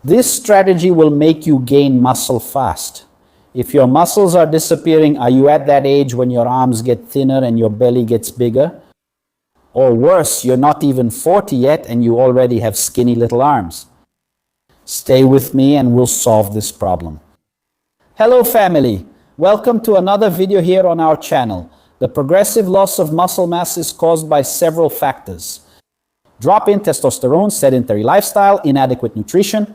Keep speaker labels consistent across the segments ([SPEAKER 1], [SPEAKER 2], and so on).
[SPEAKER 1] This strategy will make you gain muscle fast. If your muscles are disappearing, are you at that age when your arms get thinner and your belly gets bigger? Or worse, you're not even 40 yet and you already have skinny little arms. Stay with me and we'll solve this problem. Hello family, welcome to another video here on our channel. The progressive loss of muscle mass is caused by several factors. Drop in testosterone, sedentary lifestyle, inadequate nutrition.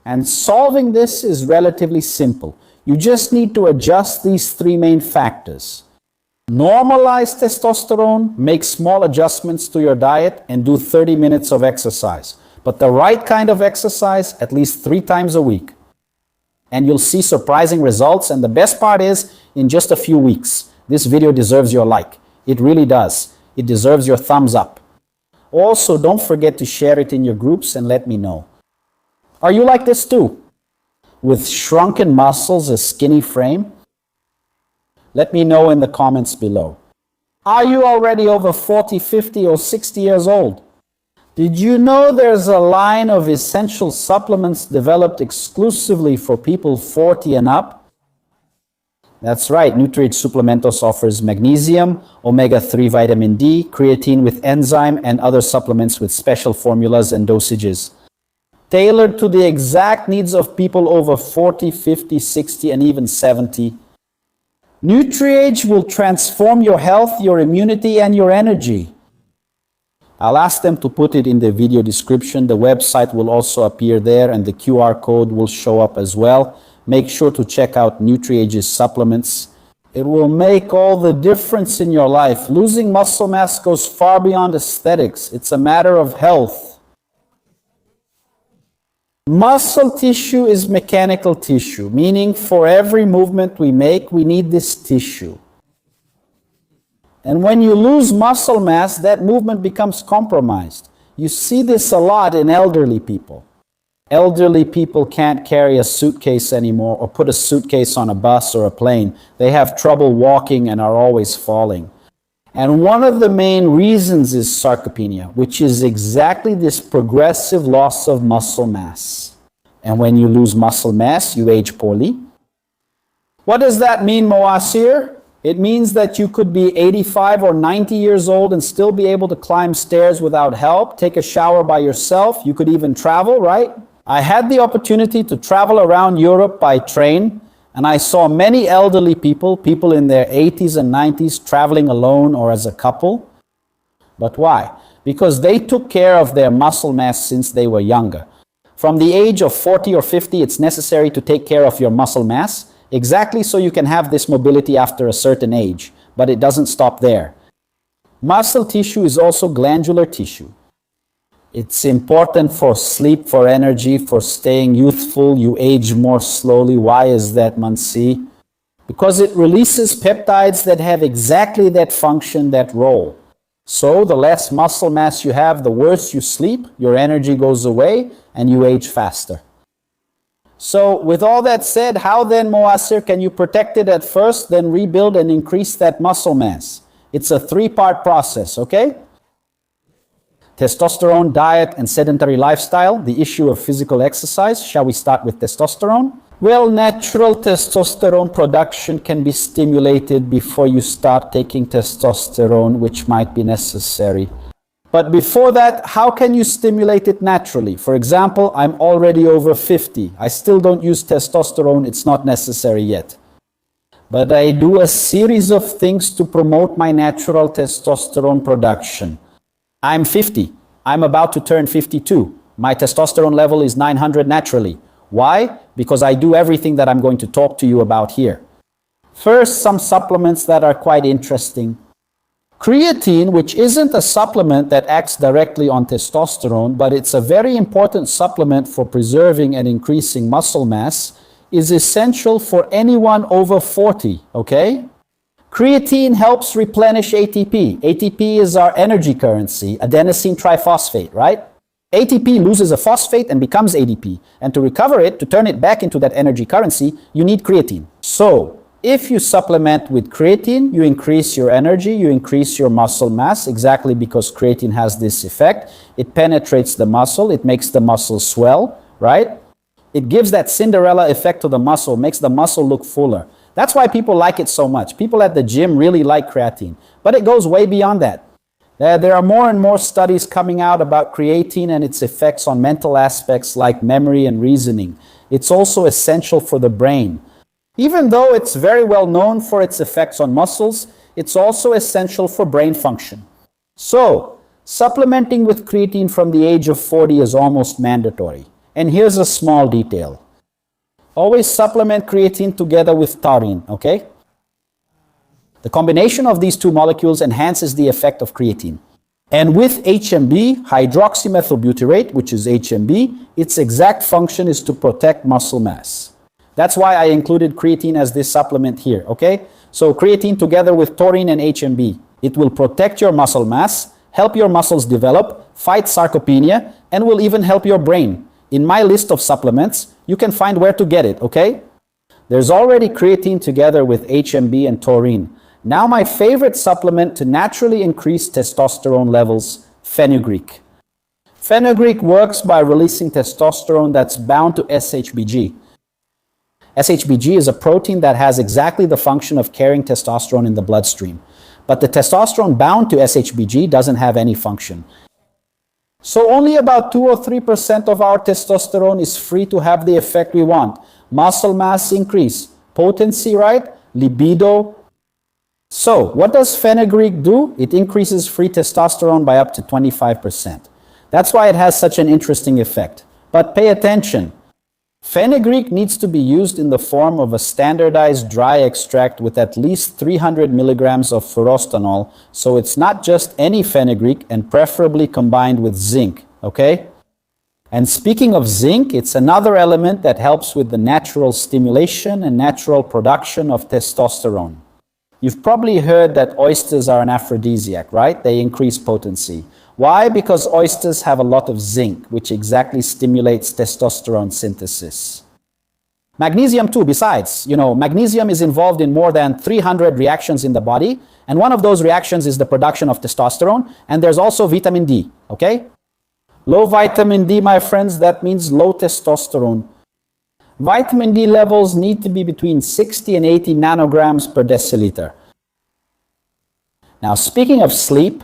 [SPEAKER 1] And solving this is relatively simple. You just need to adjust these three main factors. Normalize testosterone, make small adjustments to your diet, and do 30 minutes of exercise. But the right kind of exercise at least 3 times a week. And you'll see surprising results, and the best part is, in just a few weeks, this video deserves your like. It really does. It deserves your thumbs up. Also, don't forget to share it in your groups and let me know. Are you like this too? With shrunken muscles, a skinny frame? Let me know in the comments below. Are you already over 40, 50, or 60 years old? Did you know there's a line of essential supplements developed exclusively for people 40 and up? That's right, Nutriage Suplementos offers magnesium, omega-3 vitamin D, creatine with enzyme, and other supplements with special formulas and dosages, tailored to the exact needs of people over 40, 50, 60, and even 70. Nutriage will transform your health, your immunity, and your energy. I'll ask them to put it in the video description. The website will also appear there, and the QR code will show up as well. Make sure to check out Nutriage's supplements. It will make all the difference in your life. Losing muscle mass goes far beyond aesthetics. It's a matter of health. Muscle tissue is mechanical tissue, meaning for every movement we make, we need this tissue. And when you lose muscle mass, that movement becomes compromised. You see this a lot in elderly people. Elderly people can't carry a suitcase anymore or put a suitcase on a bus or a plane. They have trouble walking and are always falling. And one of the main reasons is sarcopenia, which is exactly this progressive loss of muscle mass. And when you lose muscle mass, you age poorly. What does that mean, Moacir? It means that you could be 85 or 90 years old and still be able to climb stairs without help, take a shower by yourself. You could even travel, right? I had the opportunity to travel around Europe by train, and I saw many elderly people in their 80s and 90s traveling alone or as a couple. But why? Because they took care of their muscle mass since they were younger. From the age of 40 or 50, it's necessary to take care of your muscle mass, exactly so you can have this mobility after a certain age. But it doesn't stop there. Muscle tissue is also glandular tissue. It's important for sleep, for energy, for staying youthful. You age more slowly. Why is that, Mansi? Because it releases peptides that have exactly that function, that role. So the less muscle mass you have, the worse you sleep, your energy goes away, and you age faster. So with all that said, how then, Moacir, can you protect it at first, then rebuild and increase that muscle mass? It's a 3-part process, okay? Testosterone, diet, and sedentary lifestyle, the issue of physical exercise. Shall we start with testosterone? Well, natural testosterone production can be stimulated before you start taking testosterone, which might be necessary. But before that, how can you stimulate it naturally? For example, I'm already over 50. I still don't use testosterone. It's not necessary yet. But I do a series of things to promote my natural testosterone production. I'm 50. I'm about to turn 52. My testosterone level is 900 naturally. Why? Because I do everything that I'm going to talk to you about here. First, some supplements that are quite interesting. Creatine, which isn't a supplement that acts directly on testosterone, but it's a very important supplement for preserving and increasing muscle mass, is essential for anyone over 40, okay? Creatine helps replenish ATP. ATP is our energy currency, adenosine triphosphate, right? ATP loses a phosphate and becomes ADP. And to recover it, to turn it back into that energy currency, you need creatine. So, if you supplement with creatine, you increase your energy, you increase your muscle mass, exactly because creatine has this effect. It penetrates the muscle, it makes the muscle swell, right? It gives that Cinderella effect to the muscle, makes the muscle look fuller. That's why people like it so much. People at the gym really like creatine, but it goes way beyond that. There are more and more studies coming out about creatine and its effects on mental aspects like memory and reasoning. It's also essential for the brain. Even though it's very well known for its effects on muscles, it's also essential for brain function. So, supplementing with creatine from the age of 40 is almost mandatory. And here's a small detail. Always supplement creatine together with taurine, okay? The combination of these two molecules enhances the effect of creatine. And with HMB, hydroxymethylbutyrate, which is HMB, its exact function is to protect muscle mass. That's why I included creatine as this supplement here, okay? So creatine together with taurine and HMB. It will protect your muscle mass, help your muscles develop, fight sarcopenia, and will even help your brain. In my list of supplements, you can find where to get it, okay? There's already creatine together with HMB and taurine. Now my favorite supplement to naturally increase testosterone levels, fenugreek. Fenugreek works by releasing testosterone that's bound to SHBG. SHBG is a protein that has exactly the function of carrying testosterone in the bloodstream. But the testosterone bound to SHBG doesn't have any function. So only about 2 or 3% of our testosterone is free to have the effect we want. Muscle mass increase, potency, right? Libido. So what does fenugreek do? It increases free testosterone by up to 25%. That's why it has such an interesting effect. But pay attention. Fenugreek needs to be used in the form of a standardized dry extract with at least 300 milligrams of furostanol, so it's not just any fenugreek and preferably combined with zinc, okay? And speaking of zinc, it's another element that helps with the natural stimulation and natural production of testosterone. You've probably heard that oysters are an aphrodisiac, right? They increase potency. Why? Because oysters have a lot of zinc, which exactly stimulates testosterone synthesis. Magnesium too, besides. Magnesium is involved in more than 300 reactions in the body, and one of those reactions is the production of testosterone, and there's also vitamin D, okay? Low vitamin D, my friends, that means low testosterone. Vitamin D levels need to be between 60 and 80 nanograms per deciliter. Now, speaking of sleep,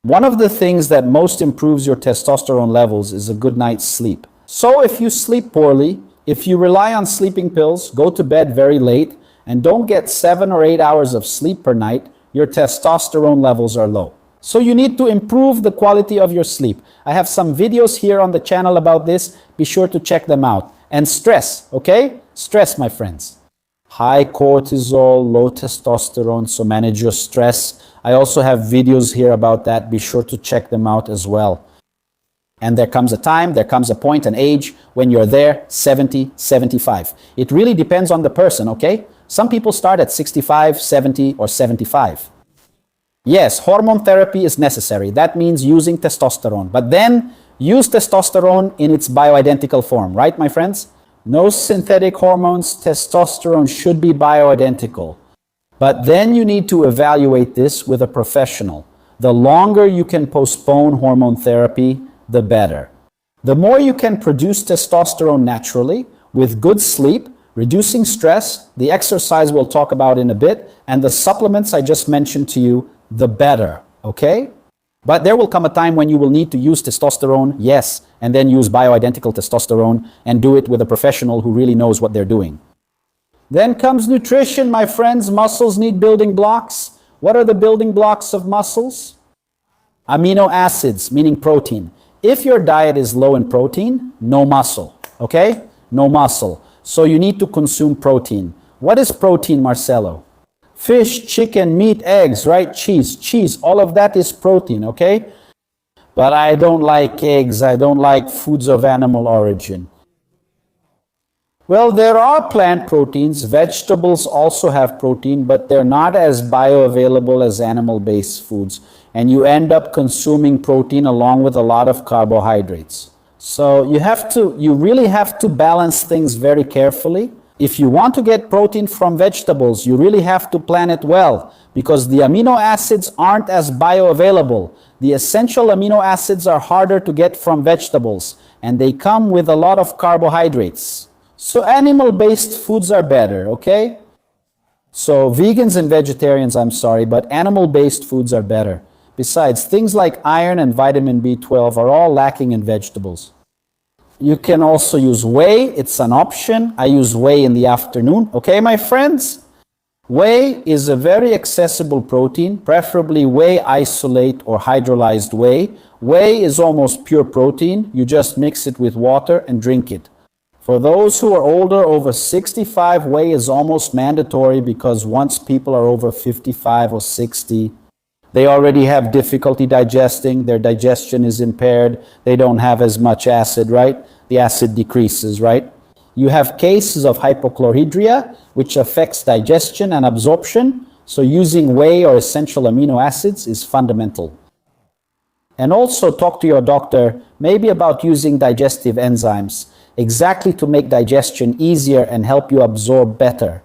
[SPEAKER 1] one of the things that most improves your testosterone levels is a good night's sleep. So if you sleep poorly, if you rely on sleeping pills, go to bed very late, and don't get 7 or 8 hours of sleep per night, your testosterone levels are low. So you need to improve the quality of your sleep. I have some videos here on the channel about this. Be sure to check them out. And stress, okay? Stress, my friends. High cortisol, low testosterone, so manage your stress. I also have videos here about that. Be sure to check them out as well. And there comes a time, there comes a point, an age, when you're there, 70, 75. It really depends on the person, okay? Some people start at 65, 70, or 75. Yes, hormone therapy is necessary. That means using testosterone. But then, use testosterone in its bioidentical form, right, my friends? No synthetic hormones, testosterone should be bioidentical. But then you need to evaluate this with a professional. The longer you can postpone hormone therapy, the better. The more you can produce testosterone naturally, with good sleep, reducing stress, the exercise we'll talk about in a bit, and the supplements I just mentioned to you, the better, okay? But there will come a time when you will need to use testosterone, yes, and then use bioidentical testosterone and do it with a professional who really knows what they're doing. Then comes nutrition, my friends. Muscles need building blocks. What are the building blocks of muscles? Amino acids, meaning protein. If your diet is low in protein, no muscle, okay? No muscle. So you need to consume protein. What is protein, Marcelo? Fish, chicken, meat, eggs, right? Cheese, all of that is protein, okay? But I don't like eggs. I don't like foods of animal origin. Well, there are plant proteins. Vegetables also have protein, but they're not as bioavailable as animal-based foods. And you end up consuming protein along with a lot of carbohydrates. So you really have to balance things very carefully. If you want to get protein from vegetables, you really have to plan it well, because the amino acids aren't as bioavailable. The essential amino acids are harder to get from vegetables. and they come with a lot of carbohydrates. So animal-based foods are better, okay? So vegans and vegetarians, I'm sorry, but animal-based foods are better. Besides, things like iron and vitamin B12 are all lacking in vegetables. You can also use whey. It's an option. I use whey in the afternoon. Okay, my friends? Whey is a very accessible protein, preferably whey isolate or hydrolyzed whey. Whey is almost pure protein. You just mix it with water and drink it. For those who are older, over 65, whey is almost mandatory because once people are over 55 or 60, they already have difficulty digesting, their digestion is impaired, they don't have as much acid, right? The acid decreases, right? You have cases of hypochlorhydria, which affects digestion and absorption, so using whey or essential amino acids is fundamental. And also talk to your doctor, maybe about using digestive enzymes, exactly to make digestion easier and help you absorb better.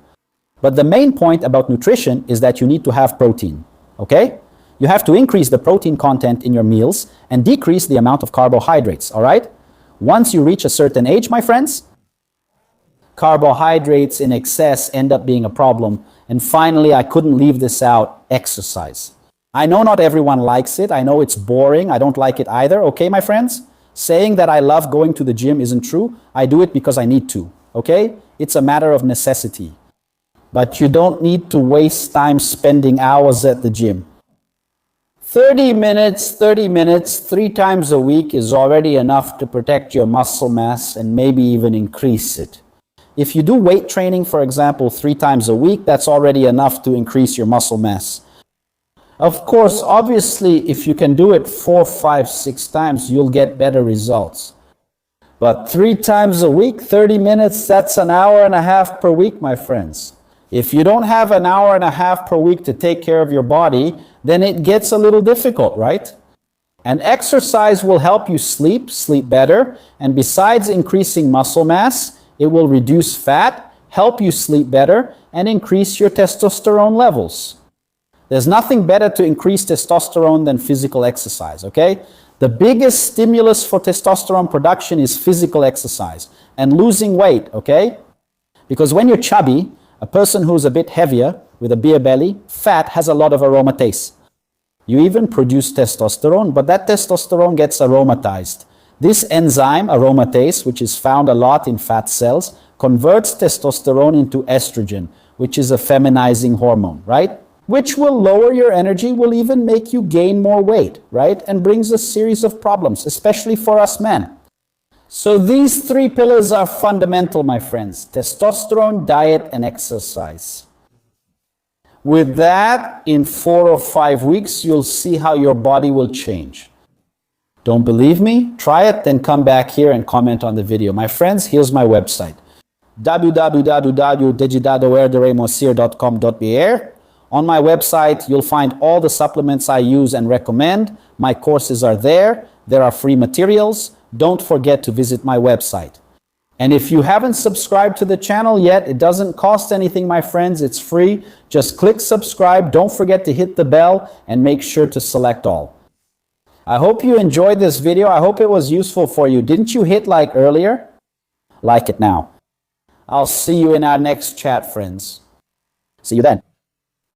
[SPEAKER 1] But the main point about nutrition is that you need to have protein, okay? You have to increase the protein content in your meals and decrease the amount of carbohydrates, all right? Once you reach a certain age, my friends, carbohydrates in excess end up being a problem. And finally, I couldn't leave this out, exercise. I know not everyone likes it. I know it's boring. I don't like it either, okay, my friends? Saying that I love going to the gym isn't true. I do it because I need to, okay? It's a matter of necessity. But you don't need to waste time spending hours at the gym. 30 minutes, 3 times a week is already enough to protect your muscle mass and maybe even increase it. If you do weight training, for example, 3 times a week, that's already enough to increase your muscle mass. Of course, obviously, if you can do it 4, 5, 6 times, you'll get better results. But 3 times a week, 30 minutes, that's an hour and a half per week, my friends. If you don't have an hour and a half per week to take care of your body, then it gets a little difficult, right? And exercise will help you sleep better, and besides increasing muscle mass, it will reduce fat, help you sleep better, and increase your testosterone levels. There's nothing better to increase testosterone than physical exercise, okay? The biggest stimulus for testosterone production is physical exercise and losing weight, okay? Because when you're chubby, a person who's a bit heavier with a beer belly, fat has a lot of aromatase. You even produce testosterone, but that testosterone gets aromatized. This enzyme, aromatase, which is found a lot in fat cells, converts testosterone into estrogen, which is a feminizing hormone, right? Which will lower your energy, will even make you gain more weight, right? And brings a series of problems, especially for us men. So these 3 pillars are fundamental, my friends: testosterone, diet, and exercise. With that, in 4 or 5 weeks, you'll see how your body will change. Don't believe me? Try it, then come back here and comment on the video. My friends, here's my website: www.dedidadoerderemoacir.com.br. On my website, you'll find all the supplements I use and recommend. My courses are there. There are free materials. Don't forget to visit my website. And if you haven't subscribed to the channel yet, it doesn't cost anything, my friends. It's free. Just click subscribe. Don't forget to hit the bell and make sure to select all. I hope you enjoyed this video. I hope it was useful for you. Didn't you hit like earlier? Like it now. I'll see you in our next chat, friends. See you then.